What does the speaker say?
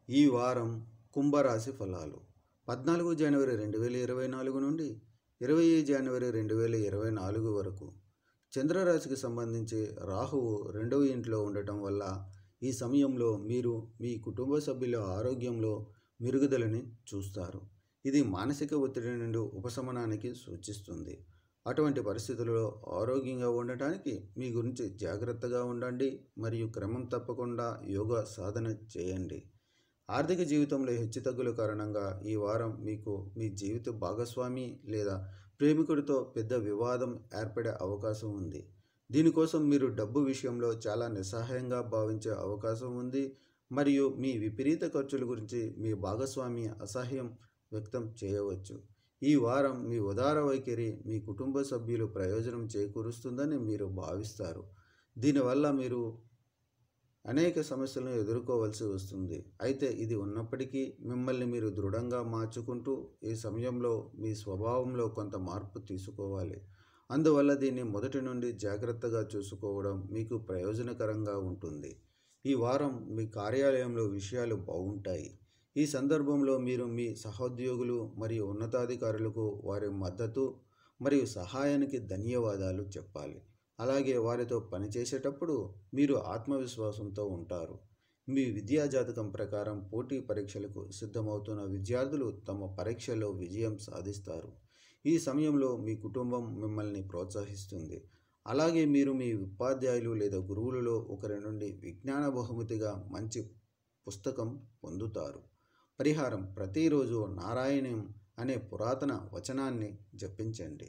ఈ వారం కుంభరాశి ఫలాలు 14 జనవరి 2024 నుండి 20 జనవరి 2024 వరకు. చంద్రరాశికి సంబంధించి రాహువు 2వ ఇంట్లో ఉండటం వల్ల ఈ సమయంలో మీరు మీ కుటుంబ సభ్యుల ఆరోగ్యంలో మెరుగుదలని చూస్తారు. ఇది మానసిక ఒత్తిడి నుండి ఉపశమనానికి సూచిస్తుంది. అటువంటి పరిస్థితుల్లో ఆరోగ్యంగా ఉండటానికి మీ గురించి జాగ్రత్తగా ఉండండి మరియు క్రమం తప్పకుండా యోగా సాధన చేయండి. ఆర్థిక జీవితంలో హెచ్చుతగ్గుల కారణంగా ఈ వారం మీకు మీ జీవిత భాగస్వామి లేదా ప్రేమికుడితో పెద్ద వివాదం ఏర్పడే అవకాశం ఉంది. దీనికోసం మీరు డబ్బు విషయంలో చాలా నిస్సహాయంగా భావించే అవకాశం ఉంది మరియు మీ విపరీత ఖర్చుల గురించి మీ భాగస్వామి అసహ్యం వ్యక్తం చేయవచ్చు. ఈ వారం మీ ఉదార వైఖరి మీ కుటుంబ సభ్యులు ప్రయోజనం చేకూరుస్తుందని మీరు భావిస్తారు. దీనివల్ల మీరు అనేక సమస్యలను ఎదుర్కోవాల్సి వస్తుంది. అయితే ఇది ఉన్నప్పటికీ మిమ్మల్ని మీరు దృఢంగా మార్చుకుంటూ ఈ సమయంలో మీ స్వభావంలో కొంత మార్పు తీసుకోవాలి. అందువల్ల దీన్ని మొదటి నుండి జాగ్రత్తగా చూసుకోవడం మీకు ప్రయోజనకరంగా ఉంటుంది. ఈ వారం మీ కార్యాలయంలో విషయాలు బాగుంటాయి. ఈ సందర్భంలో మీరు మీ సహోద్యోగులు మరియు ఉన్నతాధికారులకు వారి మద్దతు మరియు సహాయానికి ధన్యవాదాలు చెప్పాలి. అలాగే వారితో పనిచేసేటప్పుడు మీరు ఆత్మవిశ్వాసంతో ఉంటారు. మీ విద్యా జాతకం ప్రకారం పోటీ పరీక్షలకు సిద్ధమవుతున్న విద్యార్థులు తమ పరీక్షలో విజయం సాధిస్తారు. ఈ సమయంలో మీ కుటుంబం మిమ్మల్ని ప్రోత్సహిస్తుంది. అలాగే మీరు మీ ఉపాధ్యాయులు లేదా గురువులలో ఒకరి నుండి విజ్ఞాన బహుమతిగా మంచి పుస్తకం పొందుతారు. పరిహారం: ప్రతిరోజు నారాయణం అనే పురాతన వచనాన్ని జపించండి.